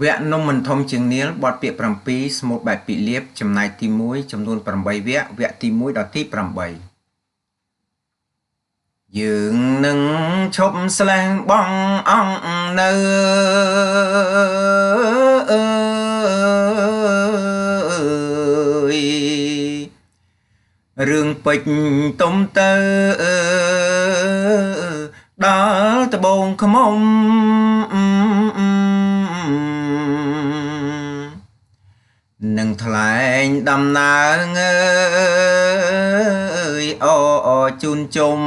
វគ្គនំមិនធំជាងនាឡបទពាក្យ7ស្មូតបែបពីលៀបចំណាយទី1ចំនួន8វគ្គវគ្គទី1ដល់ទី8យើងនឹងឈប់ស្លែងបងអង្គនៅរឿងពេជ្រទុំទៅដល់ត្បូងខ្មុំនឹងថ្លែងដំណើរអូជូនជុំ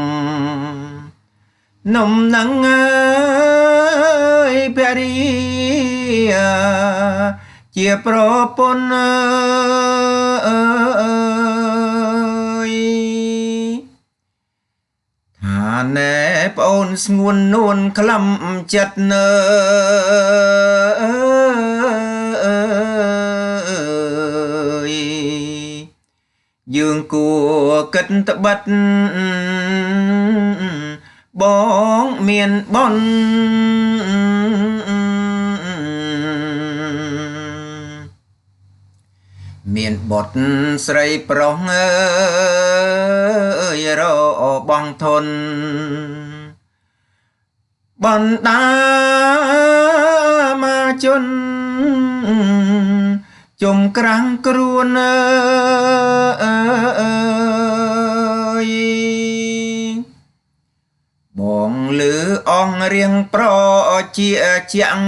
នំនឹងភរិយាជាប្រពន្ធថាណែប្អូនស្ងួននួនក្លំចិត្តយើងគួរគិតត្បិតបងមានបនមានបុត្រស្រីប្រុសរបងធនបណ្ដាមាជនជុំក្រាំងគ្រួនបងលឺអងរៀងប្រជាជាង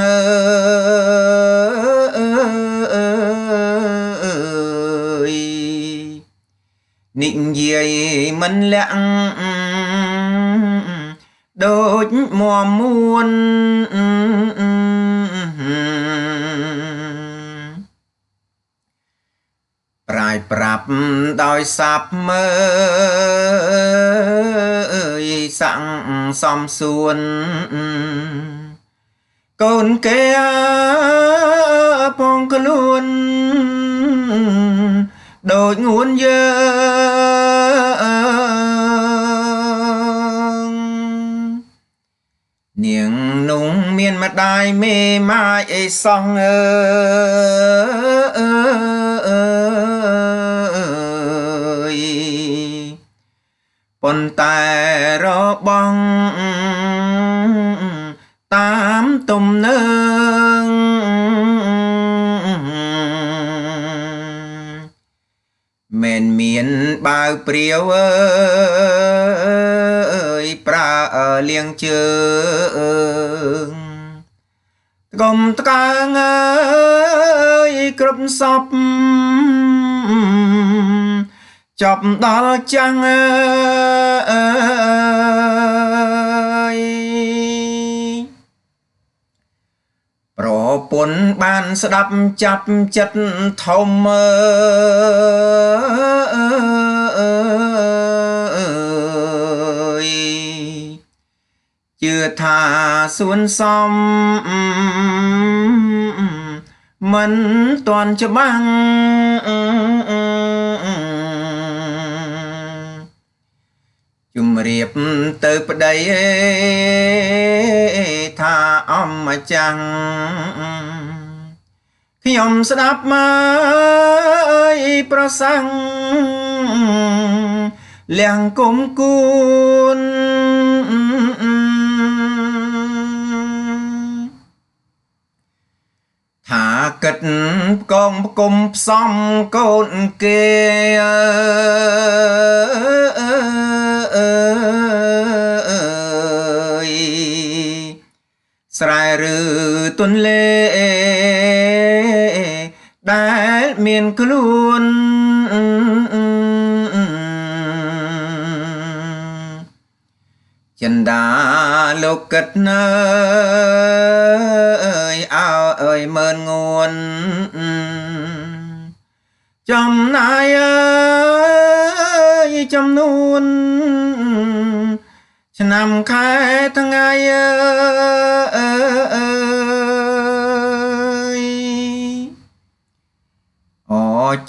និយាយមិនលាក់ដូចមួមួនប្រាយប្រាប់ដោយសាប់មើសាំងសំសួនកូនគេផងខ្លួនដូចងួនយើងនាងនោះមានម្ដាយមេម៉ាយអីសោះប៉ុន្តែរបងតាមទំនឹងមិនមានបាវព្រាវប្រើលៀងជើងកុំតកើងគ្រប់សពចប់ដល់ចាំងប្រពន្ធបានស្ដាប់ចាប់ចិត្តធំជឿថាសួនសំមិនទាន់ច្បាំងជំរាបទៅប្តីថាអមម្ចាស់ខ្ញុំស្ដាប់មកប្រសាំងលះគុំគួនថាគិតកងគុំផ្សំកូនគេស្រែឬទន្លេដែលមានខ្លួនចិន្តាលោកគិតអើយមើលងួនចំណាយចំនួនឆ្នាំខែថ្ងៃ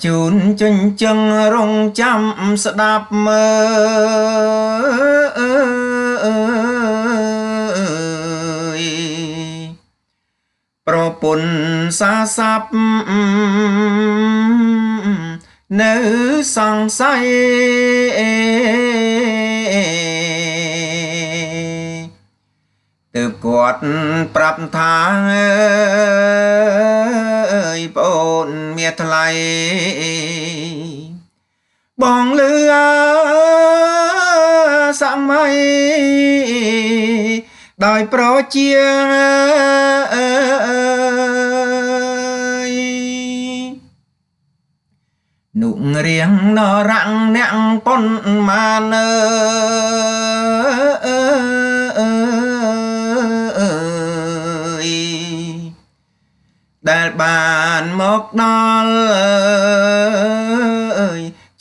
ជូនចិញ្ចឹងរងចាំស្ដាប់មើ ប្រពន្ធសាស័ព្ទនៅសង្ស័យទើបគាត់ប្រាប់ថាអើយប្អូនមាថ្លៃបងលឺសម័យដោយប្រជានុរៀងនរាំងអ្នកប៉ុនមានដែលបានមកដល់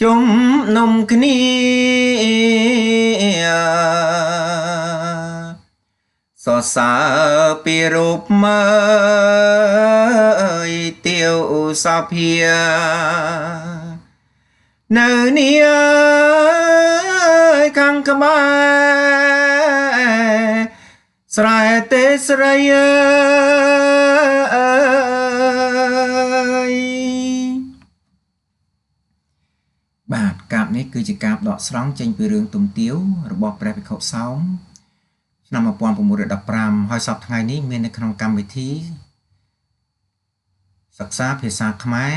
ជុំនុំគ្នាសរសើរពីរូបមើលទាវសភានៅនេះខាងក្បែរស្រែទេស្រីបាទកាបនេះគឺជាកាបដកស្រង់ចេញពីរឿងទុំទាវរបស់ព្រះភិក្ខុសោមឆ្នាំ1915ហើយសប្តាហ៍ថ្ងៃនេះមាននៅក្នុងកម្មវិធីសិក្សាភាសាខ្មែរ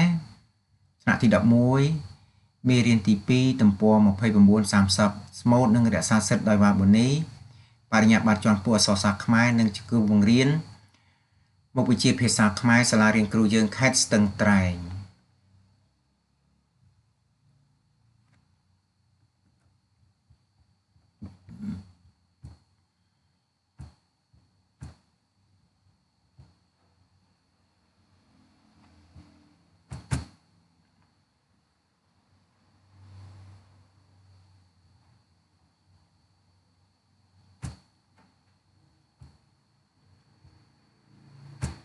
ថ្នាក់ទី11មេរៀនទី2ទំព័រ29-30ស្មូតនិងរក្សាសិទ្ធិដោយវ៉ាប៊ូនីបរិញ្ញាបត្រជាន់ខ្ពស់អក្សរសាស្ត្រខ្មែរនិងជាគ្រូបង្រៀនមុខវិជ្ជាភាសាខ្មែរសាលារៀនគ្រូយើងខេត្តស្ទឹងត្រែង